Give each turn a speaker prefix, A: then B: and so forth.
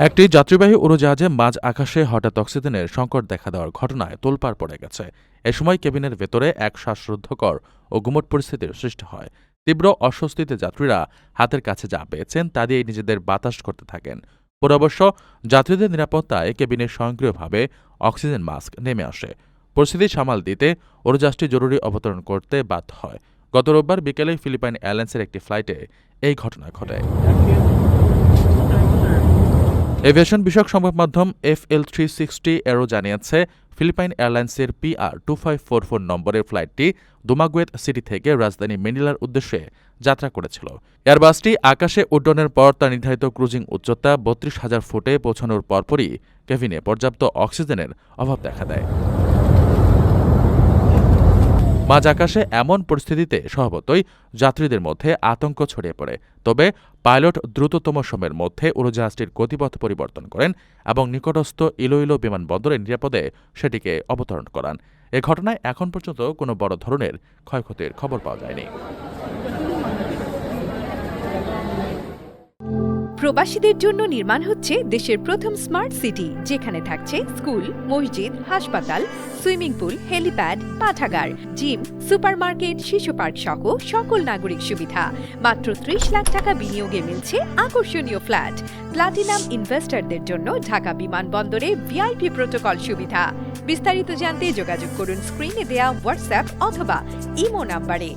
A: একটি যাত্রীবাহী উড়োজাহাজে মাঝ আকাশে হঠাৎ অক্সিজেনের সংকট দেখা দেওয়ার ঘটনায় তোলপাড় পড়ে গেছে। এ সময় কেবিনের ভেতরে এক শ্বাসরুদ্ধকর ও গুমট পরিস্থিতির সৃষ্টি হয়। তীব্র অস্বস্তিতে যাত্রীরা হাতের কাছে যা পেয়েছেন তা দিয়ে নিজেদের বাতাস করতে থাকেন। পরে অবশ্য যাত্রীদের নিরাপত্তায় কেবিনে স্বয়ংক্রিয়ভাবে অক্সিজেন মাস্ক নেমে আসে। পরিস্থিতি সামাল দিতে উড়োজাহাজটি জরুরি অবতরণ করতে বাধ্য হয়। গত রোববার বিকেলে ফিলিপাইন এয়ারলাইন্সের একটি ফ্লাইটে এই ঘটনা ঘটে। এভিয়েশন বিষয়ক সংবাদ মাধ্যম FL360 এরও জানিয়েছে, ফিলিপাইন এয়ারলাইন্সের PR2544 নম্বরের ফ্লাইটটি দুমাগুয়েত সিটি থেকে রাজধানী ম্যানিলার উদ্দেশ্যে যাত্রা করেছিল। এয়ারবাসটি আকাশে উড্ডয়নের পর তার নির্ধারিত ক্রুজিং উচ্চতা ৩২,০০০ ফুটে পৌঁছানোর পরপরই কেবিনে পর্যাপ্ত অক্সিজেনের অভাব দেখা দেয়। মাঝ আকাশে এমন পরিস্থিতিতে স্বভাবতই যাত্রীদের মধ্যে আতঙ্ক ছড়িয়ে পড়ে। তবে পাইলট দ্রুততম সময়ের মধ্যে উড়োজাহাজটির গতিপথ পরিবর্তন করেন এবং নিকটস্থ ইলোইলো বিমানবন্দরে নিরাপদে সেটিকে অবতরণ করান। এ ঘটনায় এখন পর্যন্ত কোনো বড় ধরনের ক্ষয়ক্ষতির খবর পাওয়া যায়নি।
B: প্রবাসীদের জন্য নির্মাণ হচ্ছে দেশের প্রথম স্মার্ট সিটি, যেখানে থাকছে স্কুল, মসজিদ, হাসপাতাল, সুইমিং পুল, হেলিপ্যাড, পাঠাগার, জিম, সুপারমার্কেট, শিশু পার্ক সহ সকল নাগরিক সুবিধা। মাত্র ৩০ লাখ টাকা বিনিয়োগে মিলছে আকর্ষণীয় ফ্ল্যাট। প্লাটিনাম ইনভেস্টরদের জন্য ঢাকা বিমানবন্দরে ভিআইপি প্রোটোকল সুবিধা। বিস্তারিত জানতে যোগাযোগ করুন স্ক্রিনে দেয়া হোয়াটসঅ্যাপ অথবা ইমো নাম্বারে।